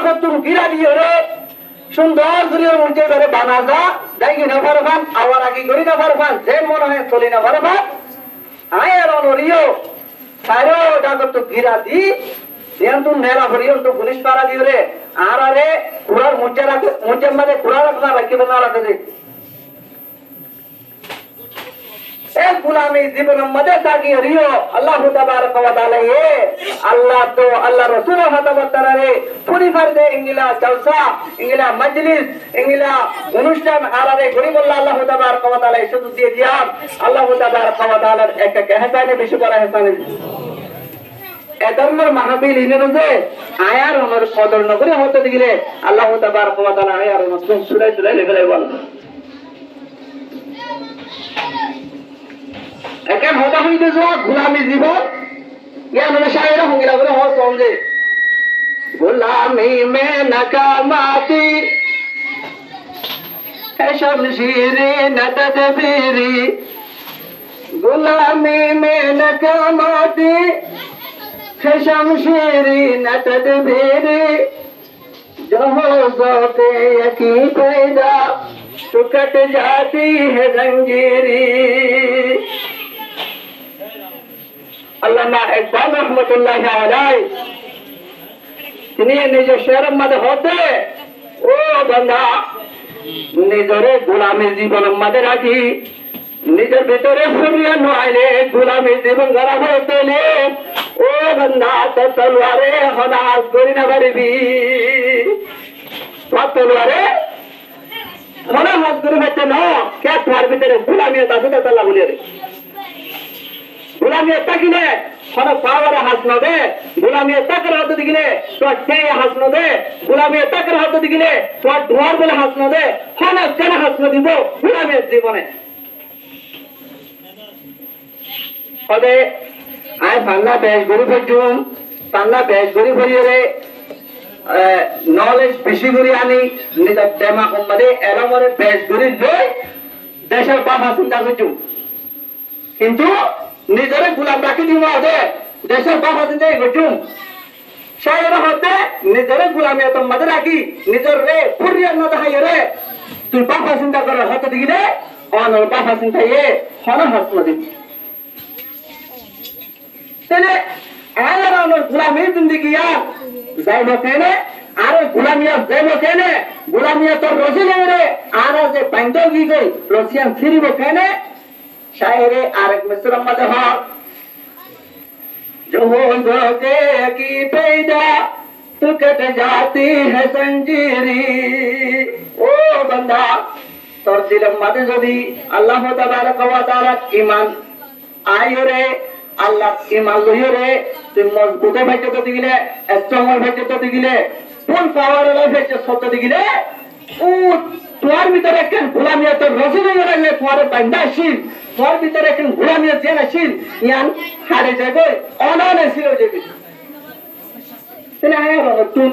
কতুন গিরা দিয়ে রে সুন্দর করে মুজে ধরে বানা যা দাইগি না পারবান আবার আগে করি না পারবান যে মনে হয় চলি না পারবান আয়ের অনরিও সারো ডাকত গিরা দি দেন তুম নেরা ভরিও তো পুলিশ পারা দিও রে আর আরে কুরার মুজের মধ্যে কুরা রাখনা রাখিবে না রাখবে एक गुलामी जीवन मदद ताकि रियो अल्लाह तबारक व तआला ये अल्लाह तो अल्लाह रसूल हतबतर रे पूरी फरदे इंगिला जलसा इंगिला मजलिस इंगिला অনুষ্ঠান আরারে গরিবুল্লাহ আল্লাহ তবারক व तआला শুধু দিয়ে দিয়া আল্লাহ তবারক व तआला একটা কেহতানে বেশি করা হেসানে এদমর মাহফিল ইনের যে আয়ার ওমর কদর নগরে হতে দিলে আল্লাহ তবারক व तआला আয়ার মুসলিম সূরা লেখলে বল এখন হতা হইতে যাওয়া গোলামি জীবন জ্ঞান শায়েরা হঙ্গিলা করে হস সমঝে গোলামি মে নাকামাতি है शमशीरे न तदबीरी गुलामी में नाकामाती है शमशीरी न तदबीरी जो हो ज़ौक़े यकी पैदा तो कट जाती है जंजीरी আল্লামা ইকবাল রহমাতুল্লাহি আলাইহি তিনি নিজের শেরের মধ্যে হতে ও বান্দা নিজের গোলামি জীবন মধ্যে রাখি নিজের ভিতরে ফুরিয়ে নইলে গোলামি জীবন গড়া হতে নে ও বান্দা তো তলোয়ারে হনাস করি না পারবি তলোয়ারে হনাস করে হচ্ছে না কে তোমার ভিতরে গোলামি আছে তো আল্লাহ বলে রে गुलामी तकिले हर पावर हसनो दे गुलामी तकर हाथ दिगिले तो के हसनो दे गुलामी तकर हाथ दिगिले तो द्वार बोले हसनो दे हना केन हसनो दिबो गुलामी जीवने ओदे आय पान्ना बेश गरी फजुम पान्ना बेश गरी फरिरे नॉलेज बेশি গরি আনি নিজ দেমা কমরে এরমরে বেশ গরি লই দেশের বাবা চিন্তা করছু কিন্তু নিজের গোলাম রাখি দিব দে দেশের বাবা চিন্তা করছুম শায়ের হতে নিজের গোলামি তো মধ্যে রাখি নিজের রে ফুরিয়া না দেখাই রে তুই বাবা চিন্তা করে হতে দিবি রে অনর বাবা চিন্তা এ হনা হাসন দিবি তাহলে আর অনর গোলামি জিন্দেগি আর যাইব কেন আর গোলামিয়া যাইব কেন গোলামিয়া তো রসি রে আর যে বাইন্দা গই গই রসিয়ান ফিরিব কেন शायरे आरक मिस्र मदह जो होंगे की पैदा तो कट जाती है जंजीरी ओ बंदा तोर दिल मदे जदी अल्लाह तबारक व तआला ईमान आयो रे अल्लाह ईमान लइयो रे तुम मजबूत भाइते तो दिगिले स्ट्रॉंग भाइते तो दिगिले फुल पावर वाला भाइते सत्य दिगिले ও তোমার ভিতরে একজন গোলামিয়া তো রসিলে গেলে তোমার বান্দাশীল তোমার ভিতরে একজন গোলামিয়া জেনাশীল ইয়ান হারে যাবে অনানে ছিল যাবে তাহলে আয়া রতুন